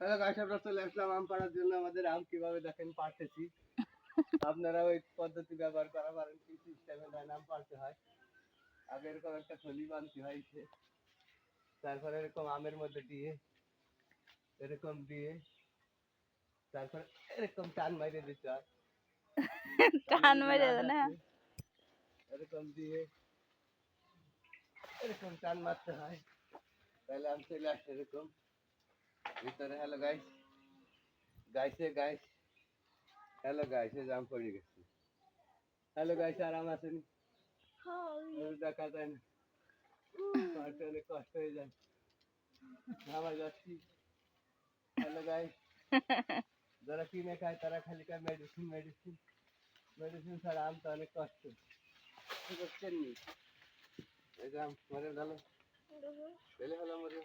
Hello guys, আমরা চলে আসলাম আম পাড়ার জন্য। আমাদের আম কিভাবে দেখেন পাড়তেছি, আপনারা ওই পদ্ধতি ব্যবহার করা পারেন। কি সিস্টেমে আম পাড়তে হয়, আগে এরকম একটা থলি বানতে হয়, তারপরে এরকম আমের মধ্যে দিয়ে এরকম দিয়ে তারপরে এরকম টান মাইরে দিতে হয়। টান মেরে না, এরকম দিয়ে এরকম টান মারতে হয়, তাহলে আম চলে আসে এরকম ভিতরে। Hello guys, guys hello guys, এই আম পড়ে গেছে। হ্যালো গাইস, আরাম আছেন? দেখা যায় না, পাড়তে অনেক কষ্ট হয়ে যায়, ঘামা যাচ্ছি। হ্যালো গাইস, যারা কিনে খায় তারা খালি খায় মেডিসিন মেডিসিন মেডিসিন ছাড়া আম তো অনেক কষ্ট। বুঝছেন নি? এই যে আম মরে গেল, ফেলে হলো মরে।